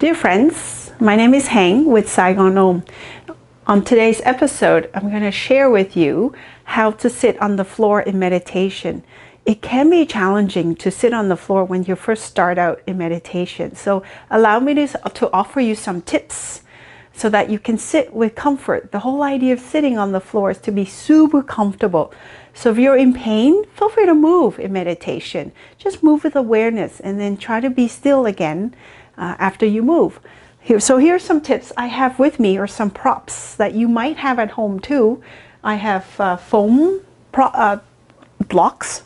Dear friends, my name is Hang with Saigon. On today's episode, I'm going to share with you how to sit on the floor in meditation. It can be challenging to sit on the floor when you first start out in meditation. So allow me to offer you some tips so that you can sit with comfort. The whole idea of sitting on the floor is to be super comfortable. So if you're in pain, feel free to move in meditation. Just move with awareness and then try to be still again after you move. Here's some tips I have with me, or some props that you might have at home too. I have foam blocks.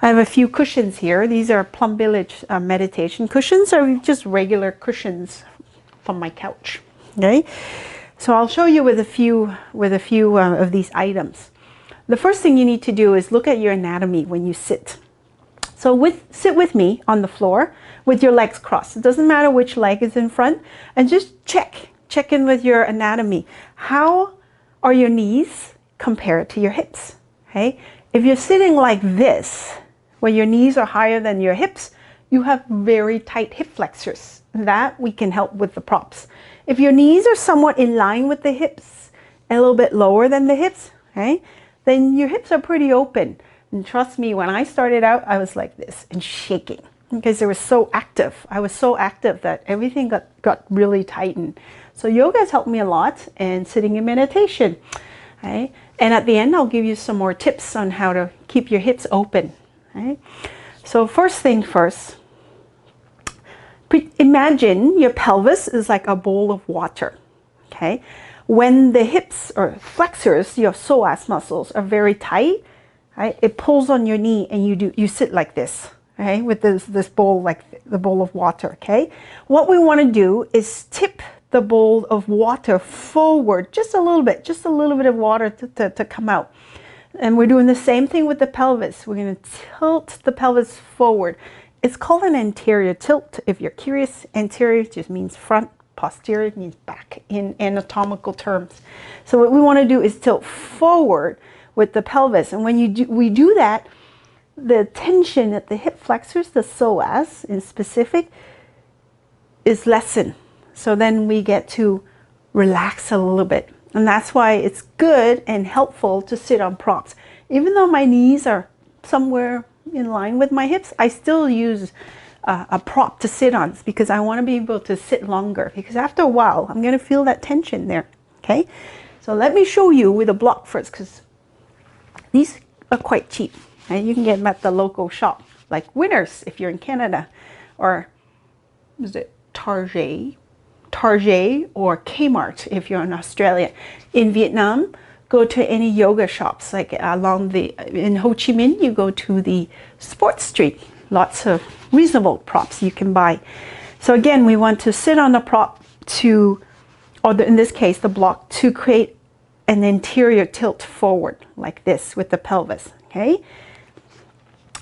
I have a few cushions here. These are Plum Village meditation cushions, or just regular cushions from my couch. Okay, so I'll show you with a few of these items. The first thing you need to do is look at your anatomy when you sit. So sit with me on the floor with your legs crossed. It doesn't matter which leg is in front, and just check in with your anatomy. How are your knees compared to your hips? Okay, if you're sitting like this, where your knees are higher than your hips, you have very tight hip flexors. That we can help with the props. If your knees are somewhat in line with the hips, a little bit lower than the hips, okay, then your hips are pretty open. And trust me, when I started out, I was like this and shaking because it was so active. I was so active that everything got really tightened. So yoga has helped me a lot, and sitting in meditation. Okay? And at the end, I'll give you some more tips on how to keep your hips open. Okay? So first thing first, imagine your pelvis is like a bowl of water. Okay? When the hips or flexors, your psoas muscles, are very tight, right, it pulls on your knee, and you sit like this, okay, with this bowl, like the bowl of water. Okay, what we want to do is tip the bowl of water forward just a little bit of water to come out. And we're doing the same thing with the pelvis. We're going to tilt the pelvis forward. It's called an anterior tilt. If you're curious, anterior just means front, posterior means back in anatomical terms. So what we want to do is tilt forward with the pelvis. And when we do that, the tension at the hip flexors, the psoas in specific, is lessened. So then we get to relax a little bit. And that's why it's good and helpful to sit on props. Even though my knees are somewhere in line with my hips, I still use a prop to sit on, because I want to be able to sit longer, because after a while I'm going to feel that tension there. Okay, so let me show you with a block first, because these are quite cheap, and you can get them at the local shop, like Winners if you're in Canada, or is it Target or Kmart if you're in Australia. In Vietnam, go to any yoga shops, like in Ho Chi Minh, you go to the Sports Street. Lots of reasonable props you can buy. So again, we want to sit on the prop in this case, the block, to create an anterior tilt forward like this with the pelvis. Okay,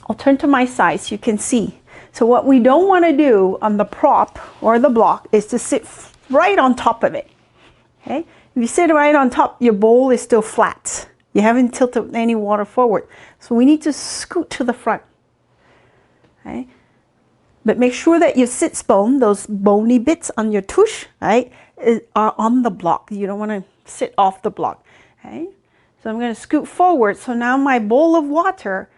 I'll turn to my side so you can see. So what we don't want to do on the prop or the block is to sit right on top of it. Okay, if you sit right on top, your bowl is still flat. You haven't tilted any water forward. So we need to scoot to the front. Okay, but make sure that your sits bone, those bony bits on your tush, right, are on the block. You don't want to sit off the block. Okay, so I'm going to scoot forward. So now my bowl of water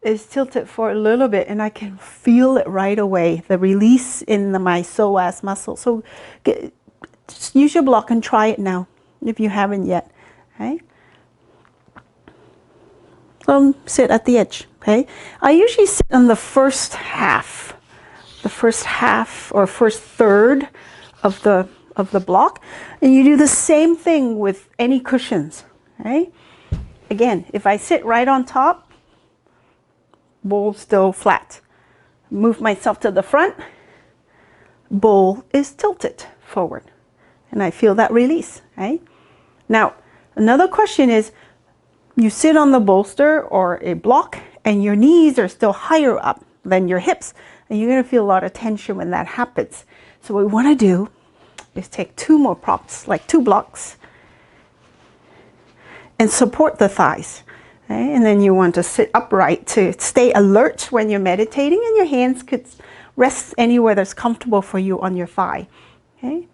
is tilted for a little bit, and I can feel it right away, the release in my psoas muscle. So just use your block and try it now if you haven't yet. Okay, so sit at the edge. Okay, I usually sit on the first half or first third of the block, and you do the same thing with any cushions. Okay, again, if I sit right on top, bowl still flat. Move myself to the front, bowl is tilted forward, and I feel that release. Right? Now, another question is, you sit on the bolster or a block, and your knees are still higher up than your hips, and you're going to feel a lot of tension when that happens. So what we want to do is take two more props, like two blocks, and support the thighs. Okay? And then you want to sit upright to stay alert when you're meditating, and your hands could rest anywhere that's comfortable for you on your thigh. Okay.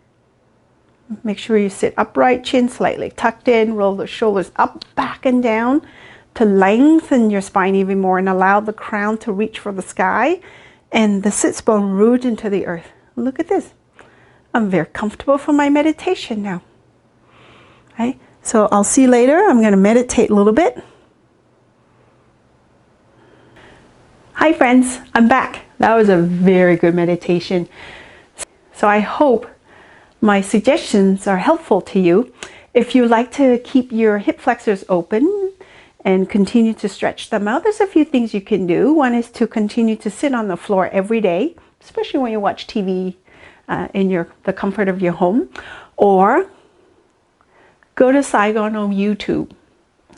Make sure you sit upright, chin slightly tucked in, roll the shoulders up, back, and down to lengthen your spine even more and allow the crown to reach for the sky and the sits bone root into the earth. Look at this. I'm very comfortable for my meditation now. Okay, so I'll see you later. I'm going to meditate a little bit. Hi friends, I'm back. That was a very good meditation. So I hope my suggestions are helpful to you. If you like to keep your hip flexors open and continue to stretch them out, there's a few things you can do. One is to continue to sit on the floor every day, especially when you watch TV in the comfort of your home, or go to Saigon on YouTube.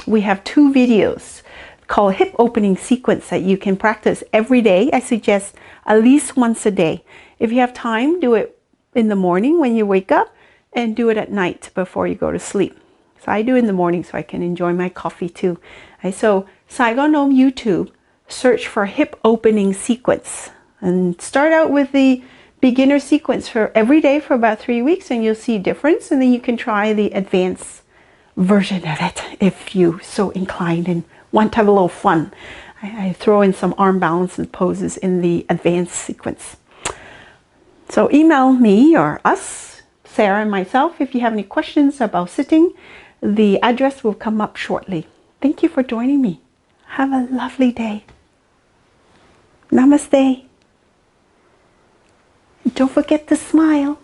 We have 2 videos called hip opening sequence that you can practice every day. I suggest at least once a day. If you have time, do it in the morning when you wake up, and do it at night before you go to sleep. So I do in the morning so I can enjoy my coffee too. Okay, so Saigon on YouTube, search for hip opening sequence and start out with the beginner sequence for every day for about 3 weeks, and you'll see a difference, and then you can try the advanced version of it if you so inclined and want to have a little fun. I throw in some arm balance and poses in the advanced sequence. So email me or us, Sarah and myself, if you have any questions about sitting. The address will come up shortly. Thank you for joining me. Have a lovely day. Namaste. Don't forget to smile.